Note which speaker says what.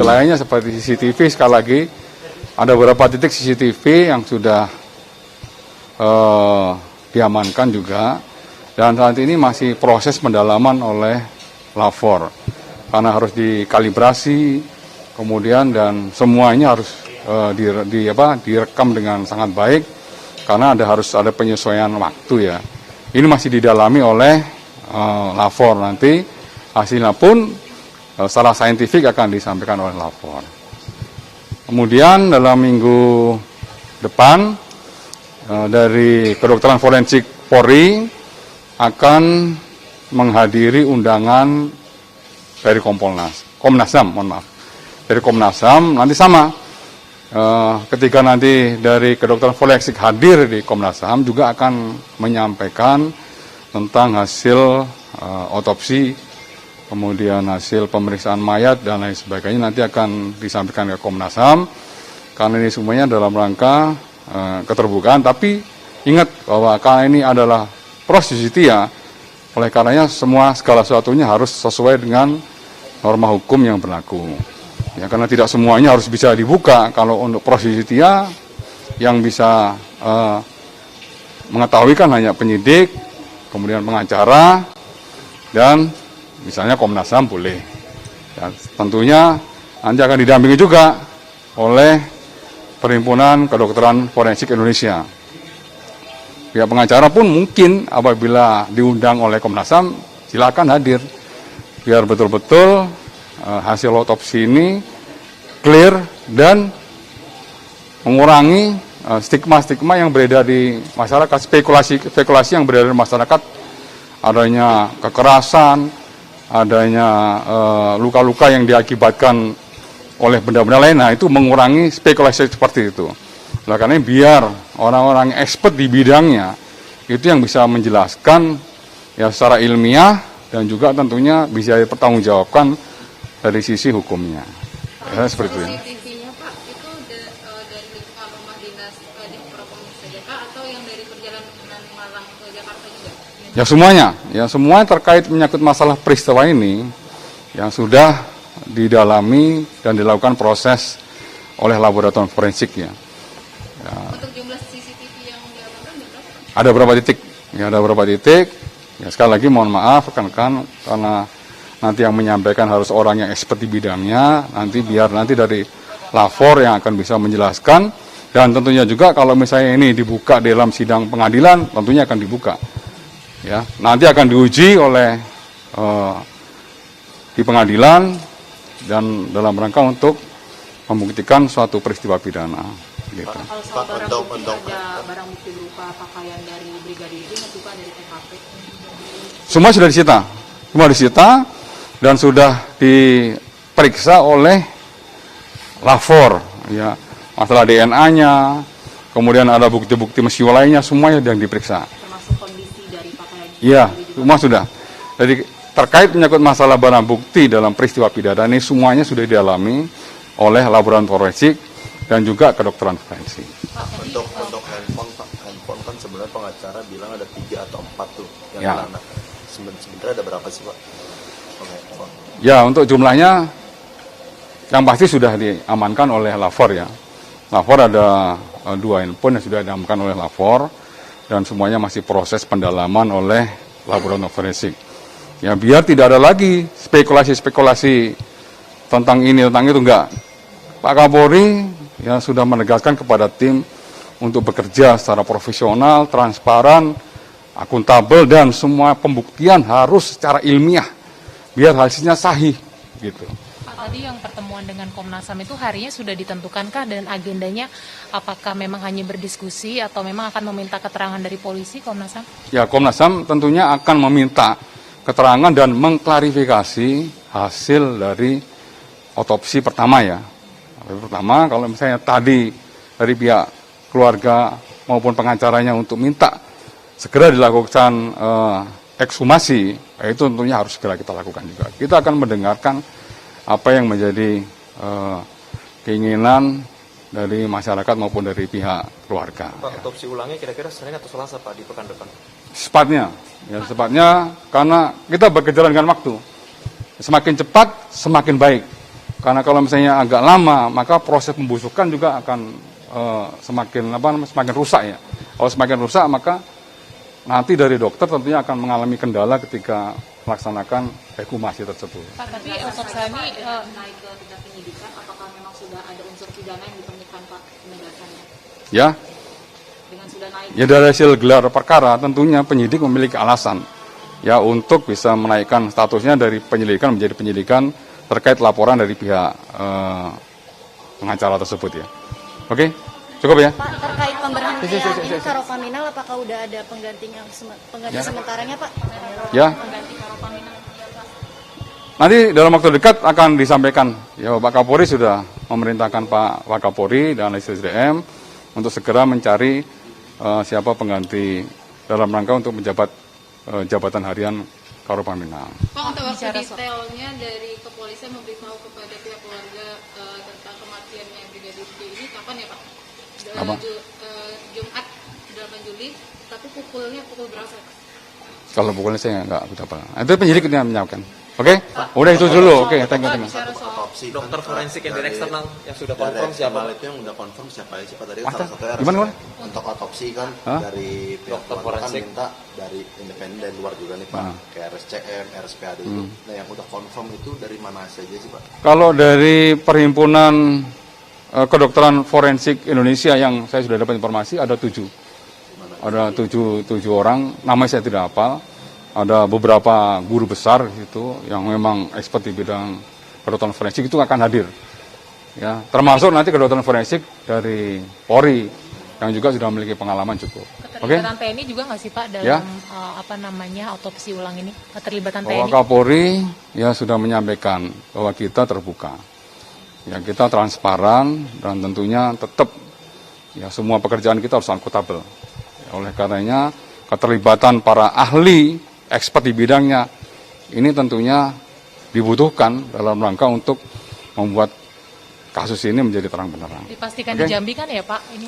Speaker 1: titik lainnya seperti CCTV, sekali lagi ada beberapa titik CCTV yang sudah diamankan juga, dan saat ini masih proses pendalaman oleh Lafor karena harus dikalibrasi kemudian, dan semuanya harus direkam dengan sangat baik karena harus ada penyesuaian waktu ya. Ini masih didalami oleh Lafor, nanti hasilnya pun secara saintifik akan disampaikan oleh Lafor. Kemudian dalam minggu depan dari kedokteran forensik Polri akan menghadiri undangan dari Komnas HAM, dari Komnas HAM. Nanti sama, ketika nanti dari kedokteran forensik hadir di Komnas HAM juga akan menyampaikan tentang hasil otopsi, kemudian hasil pemeriksaan mayat dan lain sebagainya, nanti akan disampaikan ke Komnas HAM, karena ini semuanya dalam rangka keterbukaan. Tapi ingat bahwa karena ini adalah proses justia, oleh karenanya segala sesuatunya harus sesuai dengan norma hukum yang berlaku. Ya, karena tidak semuanya harus bisa dibuka. Kalau untuk proses justia yang bisa mengetahui kan hanya penyidik, kemudian pengacara, dan misalnya Komnas HAM boleh. Ya, tentunya nanti akan didampingi juga oleh Perhimpunan Kedokteran Forensik Indonesia. Pihak pengacara pun mungkin apabila diundang oleh Komnas HAM, silakan hadir. Biar betul-betul hasil otopsi ini clear dan mengurangi stigma-stigma yang beredar di masyarakat, spekulasi yang beredar di masyarakat, adanya kekerasan, adanya luka-luka yang diakibatkan oleh benda-benda lain. Nah, itu mengurangi spekulasi seperti itu. Nah, karena biar orang-orang expert di bidangnya itu yang bisa menjelaskan ya secara ilmiah dan juga tentunya bisa dipertanggungjawabkan dari sisi hukumnya. Ya, seperti itu.
Speaker 2: CCTV-nya Pak, itu dari lingkungan rumah dinas di Propam saja Kak, atau yang dari perjalanan Malang ke Jakarta juga?
Speaker 1: Ya semuanya, semua terkait menyangkut masalah peristiwa ini yang sudah didalami dan dilakukan proses oleh laboratorium forensik ya.
Speaker 2: Untuk jumlah CCTV yang diamankan berapa?
Speaker 1: Ada beberapa titik, ada beberapa titik. Ya, sekali lagi mohon maaf rekan-rekan karena nanti yang menyampaikan harus orang yang expert di bidangnya, biar nanti dari Lafor yang akan bisa menjelaskan, dan tentunya juga kalau misalnya ini dibuka dalam sidang pengadilan, tentunya akan dibuka. Ya, nanti akan diuji oleh di pengadilan dan dalam rangka untuk membuktikan suatu peristiwa pidana. Gitu.
Speaker 2: Kalau soal barang bukti, ada barang bukti berupa pakaian dari Brigadir J atau dari TKP?
Speaker 1: Semua sudah disita, dan sudah diperiksa oleh Lafor. Ya, masalah DNA-nya, kemudian ada bukti-bukti mesiu lainnya, semuanya yang diperiksa.
Speaker 2: Termasuk kondisi dari pakaian?
Speaker 1: Iya, semua sudah. Jadi terkait menyangkut masalah barang bukti dalam peristiwa pidana ini semuanya sudah didalami oleh laboratorium forensik dan juga kedokteran forensik.
Speaker 3: Untuk handphone kan sebenarnya pengacara bilang ada 3 atau 4 tuh yang hilang. Sebenarnya ada berapa sih Pak?
Speaker 1: Ya, untuk jumlahnya yang pasti sudah diamankan oleh Lafor ya. Lafor ada 2 handphone yang sudah diamankan oleh Lafor, dan semuanya masih proses pendalaman oleh laboratorium forensik. Ya, biar tidak ada lagi spekulasi-spekulasi tentang ini, tentang itu, enggak. Pak Kapolri ya sudah menegaskan kepada tim untuk bekerja secara profesional, transparan, akuntabel, dan semua pembuktian harus secara ilmiah biar hasilnya sahih gitu.
Speaker 4: Pak, tadi yang pertemuan dengan Komnas HAM itu harinya sudah ditentukankah, dan agendanya apakah memang hanya berdiskusi atau memang akan meminta keterangan dari polisi Komnas HAM? Ya,
Speaker 1: Komnas HAM tentunya akan meminta keterangan dan mengklarifikasi hasil dari otopsi pertama ya. Pertama, kalau misalnya tadi dari pihak keluarga maupun pengacaranya untuk minta segera dilakukan ekshumasi, itu tentunya harus segera kita lakukan juga. Kita akan mendengarkan apa yang menjadi keinginan dari masyarakat maupun dari pihak keluarga.
Speaker 3: Pak, otopsi ulangnya kira-kira Senin atau Selasa Pak di pekan depan?
Speaker 1: Sepatnya karena kita bekerja dengan waktu. Semakin cepat, semakin baik. Karena kalau misalnya agak lama, maka proses pembusukan juga akan semakin rusak ya. Kalau semakin rusak, maka nanti dari dokter tentunya akan mengalami kendala ketika melaksanakan ekshumasi tersebut.
Speaker 4: Pak, tapi otopsi ini
Speaker 2: naik ke tingkat penyidikan, apakah memang sudah ada unsur pidana yang ditemukan Pak penegasannya?
Speaker 1: Ya,
Speaker 2: Dengan sudah naik.
Speaker 1: ya dari hasil gelar perkara tentunya penyidik memiliki alasan ya untuk bisa menaikkan statusnya dari penyelidikan menjadi penyidikan terkait laporan dari pihak pengacara tersebut ya. Oke, cukup ya.
Speaker 5: Pak, terkait pemberhentian ini Karopaminal, apakah udah ada pengganti sementaranya Pak?
Speaker 1: Ya. Nanti dalam waktu dekat akan disampaikan. Ya, Pak Kapolri sudah memerintahkan Pak Wakapolri dan SDM untuk segera mencari siapa pengganti dalam rangka untuk menjabat jabatan harian Karopaminal.
Speaker 2: Pak, untuk waktu detailnya dari kepolisian memberitahu kepada pihak keluarga tentang kematiannya Brigadir J ini kapan ya Pak?
Speaker 1: Apa?
Speaker 2: Jumat 8 Juli, tapi pukul berapa?
Speaker 1: Kalau pukulnya saya nggak dapat. Itu penyidik yang menjawabkan. Oke? Udah itu dulu. Oke, thank you.
Speaker 3: Otopsi
Speaker 6: Dokter forensik yang dari eksternal yang sudah
Speaker 3: dari
Speaker 6: confirm siapa?
Speaker 3: eksternal itu yang udah confirm siapa aja sih Pak? Tadi kan
Speaker 1: Ada.
Speaker 3: salah satunya
Speaker 1: Gimana?
Speaker 3: untuk otopsi kan
Speaker 1: Hah?
Speaker 3: dari pihak
Speaker 6: Dokter
Speaker 3: keluarga kan
Speaker 6: forensik.
Speaker 3: minta dari independen dari luar juga nih Pak,
Speaker 1: Ah.
Speaker 3: kayak RSCM, RSPAD itu. Nah yang udah confirm itu dari mana saja sih Pak?
Speaker 1: Kalau dari Perhimpunan Kedokteran Forensik Indonesia yang saya sudah dapat informasi ada 7. Ada 7 orang, namanya saya tidak hafal. Ada beberapa guru besar itu yang memang expert di bidang kedokteran forensik itu akan hadir. Ya, termasuk nanti kedokteran forensik dari Polri yang juga sudah memiliki pengalaman cukup. Oke?
Speaker 4: keterlibatan TNI juga nggak sih Pak dalam
Speaker 1: Ya.
Speaker 4: otopsi ulang ini? Keterlibatan
Speaker 1: Bahwa
Speaker 4: TNI?
Speaker 1: Kapolri ya sudah menyampaikan bahwa kita terbuka. Ya, kita transparan dan tentunya tetap ya semua pekerjaan kita harus akuntabel. Ya, oleh karenanya keterlibatan para ahli expert di bidangnya ini tentunya dibutuhkan dalam rangka untuk membuat kasus ini menjadi terang benderang.
Speaker 4: Dipastikan
Speaker 1: Oke.
Speaker 4: di Jambi kan ya Pak? Ini